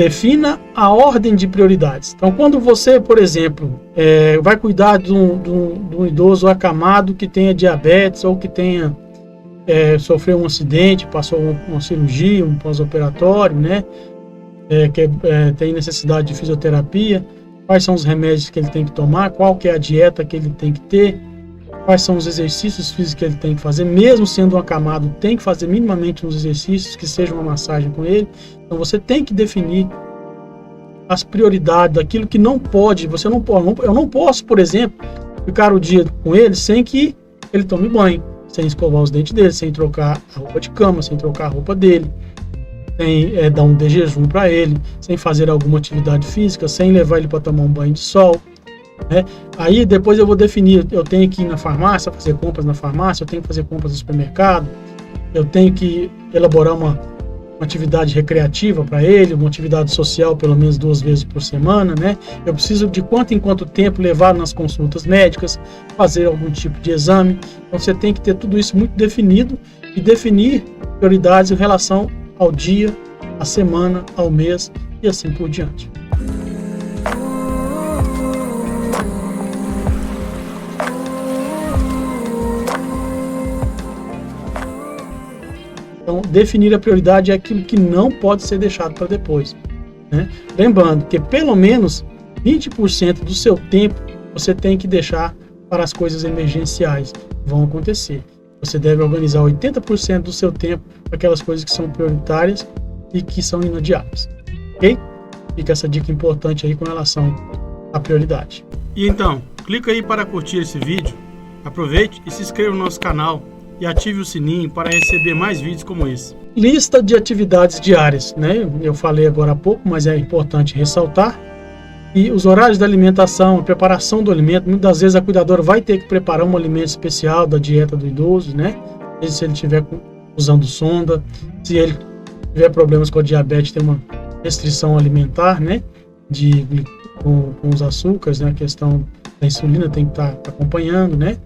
Defina a ordem de prioridades. Então, quando você, por exemplo, vai cuidar de um idoso acamado que tenha diabetes ou que tenha sofreu um acidente, passou uma cirurgia, um pós-operatório, né? Tem necessidade de fisioterapia, quais são os remédios que ele tem que tomar, qual que é a dieta que ele tem que ter, quais são os exercícios físicos que ele tem que fazer, mesmo sendo um acamado, tem que fazer minimamente uns exercícios, que seja uma massagem com ele. Então você tem que definir as prioridades daquilo que não pode, eu não posso, por exemplo, ficar o dia com ele sem que ele tome banho, sem escovar os dentes dele, sem trocar a roupa de cama, sem trocar a roupa dele, sem dar um de jejum para ele, sem fazer alguma atividade física, sem levar ele para tomar um banho de sol, né? Aí depois eu vou definir, eu tenho que ir na farmácia, fazer compras na farmácia, eu tenho que fazer compras no supermercado, eu tenho que elaborar uma atividade recreativa para ele, uma atividade social pelo menos 2 vezes por semana, né? Eu preciso de quanto em quanto tempo levar nas consultas médicas, fazer algum tipo de exame. Então você tem que ter tudo isso muito definido e definir prioridades em relação ao dia, à semana, ao mês e assim por diante. Então, definir a prioridade é aquilo que não pode ser deixado para depois, né? Lembrando que pelo menos 20% do seu tempo você tem que deixar para as coisas emergenciais que vão acontecer. Você deve organizar 80% do seu tempo para aquelas coisas que são prioritárias e que são inadiáveis. Ok? Fica essa dica importante aí com relação à prioridade. E então, clica aí para curtir esse vídeo, aproveite e se inscreva no nosso canal e ative o sininho para receber mais vídeos como esse. Lista de atividades diárias, né? Eu falei agora há pouco, mas é importante ressaltar. E os horários da alimentação, a preparação do alimento, muitas vezes a cuidadora vai ter que preparar um alimento especial da dieta do idoso, né? Se ele estiver usando sonda, se ele tiver problemas com a diabetes, tem uma restrição alimentar, né? Com os açúcares, né? A questão da insulina tem que estar acompanhando, né?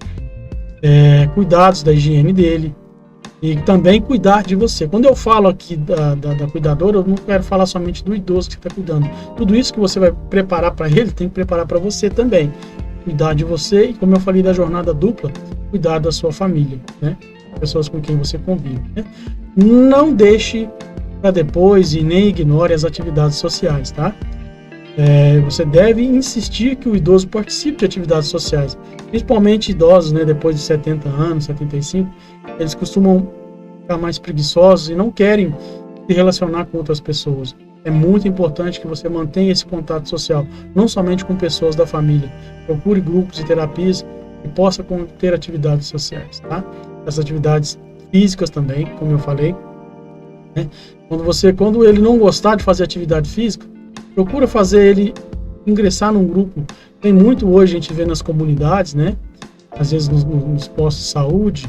Cuidados da higiene dele e também cuidar de você. Quando eu falo aqui da cuidadora, eu não quero falar somente do idoso que está cuidando. Tudo isso que você vai preparar para ele, tem que preparar para você também. Cuidar de você e, como eu falei da jornada dupla, cuidar da sua família, né? Pessoas com quem você convive, né? Não deixe para depois e nem ignore as atividades sociais, tá? Você deve insistir que o idoso participe de atividades sociais, principalmente idosos, né, depois de 70 anos, 75, eles costumam ficar mais preguiçosos e não querem se relacionar com outras pessoas. É muito importante que você mantenha esse contato social, não somente com pessoas da família. Procure grupos e terapias que possam ter atividades sociais, tá? As atividades físicas também, como eu falei, né? Quando ele não gostar de fazer atividade física, procura fazer ele ingressar num grupo. Tem muito hoje, a gente vê nas comunidades, né? Às vezes nos postos de saúde,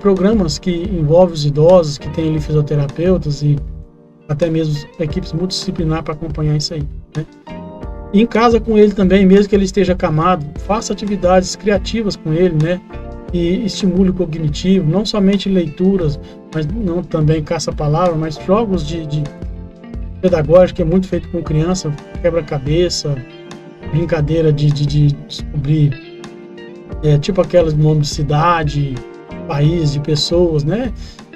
programas que envolvem os idosos, que tem ali fisioterapeutas e até mesmo equipes multidisciplinar para acompanhar isso aí, né? E em casa com ele também, mesmo que ele esteja acamado, faça atividades criativas com ele, né? E estimule o cognitivo, não somente leituras, mas não também caça-palavra, mas jogos de pedagógico, que é muito feito com criança, quebra-cabeça, brincadeira de descobrir, tipo aquelas nomes de cidade, país, de pessoas, né?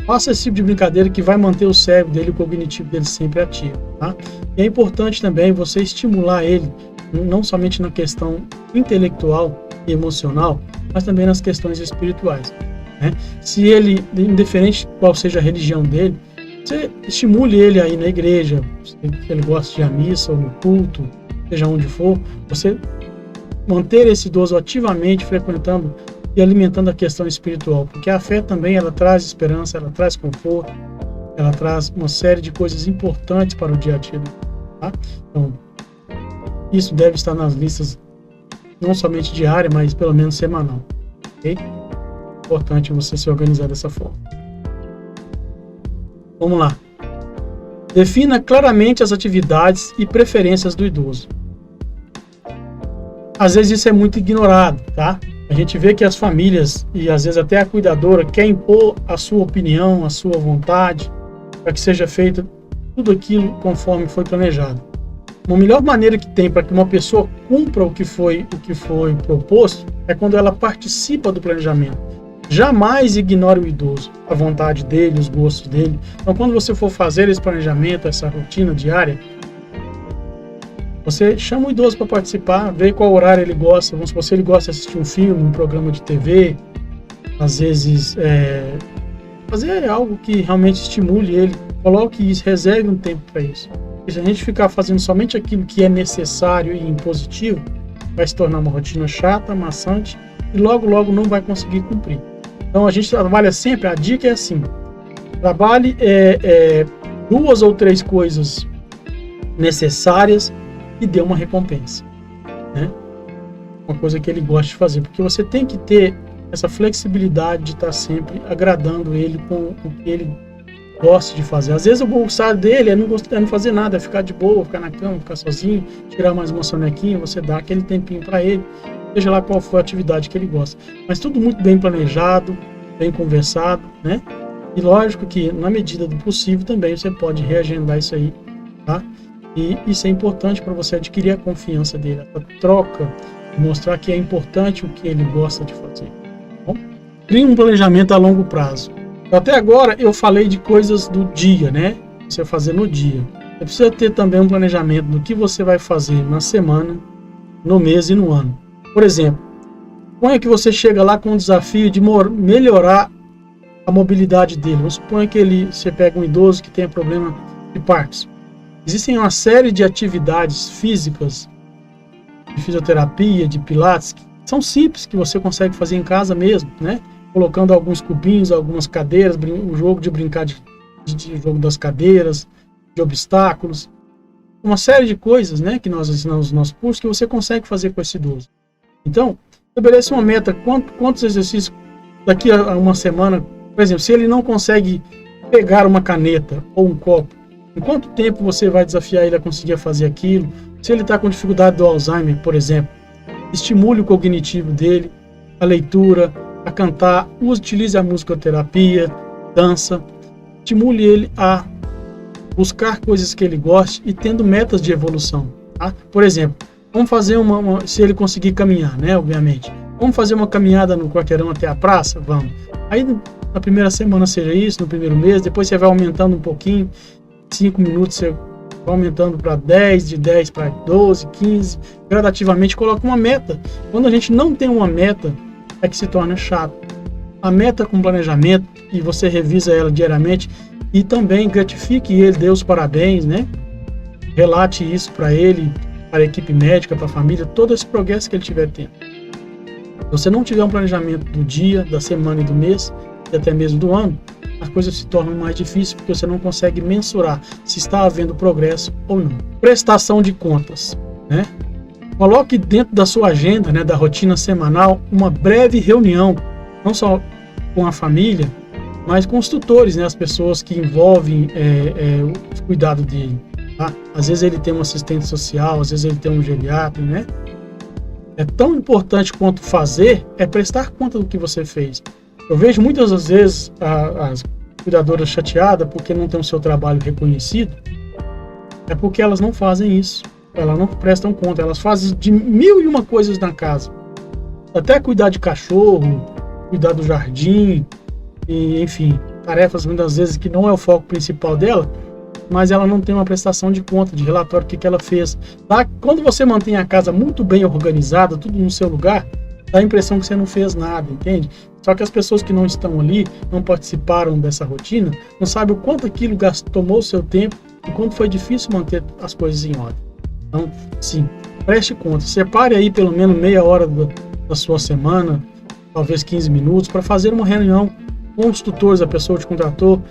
Faça esse tipo de brincadeira que vai manter o cérebro dele, o cognitivo dele sempre ativo, tá? E é importante também você estimular ele, não somente na questão intelectual e emocional, mas também nas questões espirituais, né? Se ele, indiferente qual seja a religião dele, você estimule ele aí na igreja, se ele gosta de ir à missa ou no culto, seja onde for, você manter esse idoso ativamente frequentando e alimentando a questão espiritual, porque a fé também, ela traz esperança, ela traz conforto, ela traz uma série de coisas importantes para o dia a dia, tá? Então, isso deve estar nas listas, não somente diária, mas pelo menos semanal, ok? Importante você se organizar dessa forma. Vamos lá. Defina claramente as atividades e preferências do idoso. Às vezes isso é muito ignorado, tá? A gente vê que as famílias e às vezes até a cuidadora quer impor a sua opinião, a sua vontade, para que seja feito tudo aquilo conforme foi planejado. Uma melhor maneira que tem para que uma pessoa cumpra o que foi proposto é quando ela participa do planejamento. Jamais ignore o idoso, a vontade dele, os gostos dele. Então, quando você for fazer esse planejamento, essa rotina diária, você chama o idoso para participar, vê qual horário ele gosta. Vamos supor, se ele gosta de assistir um filme, um programa de TV, às vezes fazer algo que realmente estimule ele, coloque isso, reserve um tempo para isso. E se a gente ficar fazendo somente aquilo que é necessário e impositivo, vai se tornar uma rotina chata, maçante e logo não vai conseguir cumprir. Então a gente trabalha sempre, a dica é assim, trabalhe 2 ou 3 coisas necessárias e dê uma recompensa, né? Uma coisa que ele gosta de fazer, porque você tem que ter essa flexibilidade de estar sempre agradando ele com o que ele gosta de fazer. Às vezes o gostar dele é não fazer nada, é ficar de boa, ficar na cama, ficar sozinho, tirar mais uma sonequinha, você dá aquele tempinho para ele, seja lá qual for a atividade que ele gosta. Mas tudo muito bem planejado, bem conversado, né? E lógico que na medida do possível também você pode reagendar isso aí, tá? E isso é importante para você adquirir a confiança dele, a troca, mostrar que é importante o que ele gosta de fazer. Tá bom? Crie um planejamento a longo prazo. Até agora eu falei de coisas do dia, né? Você fazer no dia. Você precisa ter também um planejamento do que você vai fazer na semana, no mês e no ano. Por exemplo, suponha que você chega lá com o desafio de melhorar a mobilidade dele. Vamos supor que você pega um idoso que tenha problema de Parkinson. Existem uma série de atividades físicas, de fisioterapia, de pilates, que são simples, que você consegue fazer em casa mesmo, né? Colocando alguns cubinhos, algumas cadeiras, o jogo de brincar de jogo das cadeiras, de obstáculos. Uma série de coisas, né, que nós ensinamos no nosso curso, que você consegue fazer com esse idoso. Então, estabeleça uma meta, quantos exercícios daqui a uma semana, por exemplo, se ele não consegue pegar uma caneta ou um copo, em quanto tempo você vai desafiar ele a conseguir fazer aquilo? Se ele está com dificuldade do Alzheimer, por exemplo, estimule o cognitivo dele, a leitura, a cantar, utilize a musicoterapia, dança, estimule ele a buscar coisas que ele goste e tendo metas de evolução. Tá? Por exemplo, vamos fazer se ele conseguir caminhar, né, obviamente. Vamos fazer uma caminhada no quarteirão até a praça? Vamos. Aí na primeira semana seja isso, no primeiro mês, depois você vai aumentando um pouquinho, 5 minutos você vai aumentando para 10, de 10 para 12, 15, gradativamente coloca uma meta. Quando a gente não tem uma meta, é que se torna chato. A meta com planejamento, e você revisa ela diariamente, e também gratifique ele, dê os parabéns, né? Relate isso para ele, para a equipe médica, para a família, todo esse progresso que ele estiver tendo. Se você não tiver um planejamento do dia, da semana e do mês, e até mesmo do ano, as coisas se tornam mais difíceis porque você não consegue mensurar se está havendo progresso ou não. Prestação de contas, né? Coloque dentro da sua agenda, né, da rotina semanal, uma breve reunião, não só com a família, mas com os tutores, né, as pessoas que envolvem o cuidado dele. Tá? Às vezes ele tem um assistente social, às vezes ele tem um geriatra, né? É tão importante quanto fazer, é prestar conta do que você fez. Eu vejo muitas das vezes as cuidadoras chateadas porque não tem o seu trabalho reconhecido, é porque elas não fazem isso, elas não prestam conta, elas fazem de 1001 coisas na casa, até cuidar de cachorro, cuidar do jardim, e, enfim, tarefas muitas vezes que não é o foco principal dela, mas ela não tem uma prestação de conta, de relatório do que ela fez. Tá? Quando você mantém a casa muito bem organizada, tudo no seu lugar, dá a impressão que você não fez nada, entende? Só que as pessoas que não estão ali, não participaram dessa rotina, não sabem o quanto aquilo tomou o seu tempo e quanto foi difícil manter as coisas em ordem. Então, sim, preste conta. Separe aí pelo menos meia hora da sua semana, talvez 15 minutos, para fazer uma reunião com os tutores, a pessoa te contratou.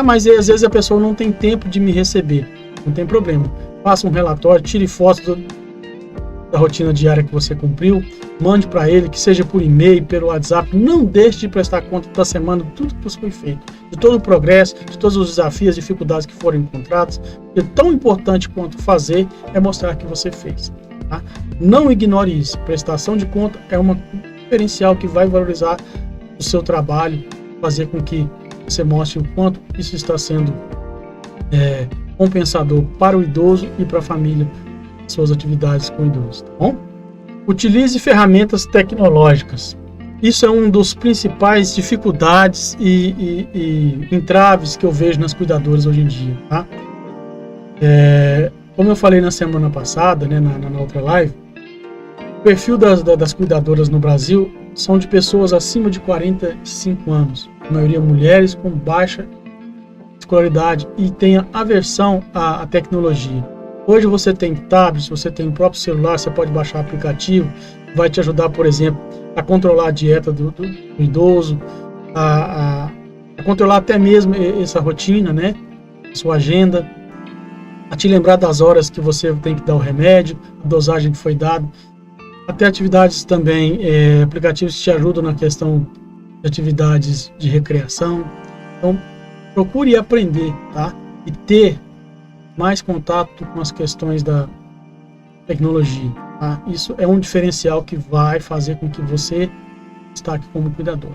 Mas às vezes a pessoa não tem tempo de me receber. Não tem problema. Faça um relatório, tire fotos da rotina diária que você cumpriu, mande para ele, que seja por e-mail, pelo WhatsApp. Não deixe de prestar conta da semana de tudo que foi feito, de todo o progresso, de todos os desafios, dificuldades que foram encontrados. E tão importante quanto fazer é mostrar que você fez. Tá? Não ignore isso. Prestação de conta é um diferencial que vai valorizar o seu trabalho, fazer com que você mostre o quanto isso está sendo compensador para o idoso e para a família, suas atividades com o idoso, tá bom? Utilize ferramentas tecnológicas. Isso é um dos principais dificuldades e entraves que eu vejo nas cuidadoras hoje em dia, tá? Como eu falei na semana passada, né, na outra live, o perfil das cuidadoras no Brasil são de pessoas acima de 45 anos, a maioria mulheres com baixa escolaridade e tem aversão à tecnologia. Hoje você tem tablets, você tem o próprio celular, você pode baixar aplicativo, vai te ajudar, por exemplo, a controlar a dieta do idoso, a controlar até mesmo essa rotina, né, sua agenda, a te lembrar das horas que você tem que dar o remédio, a dosagem que foi dada. Até atividades também, aplicativos que te ajudam na questão de atividades de recreação. Então, procure aprender, tá? E ter mais contato com as questões da tecnologia, tá? Isso é um diferencial que vai fazer com que você destaque como cuidador.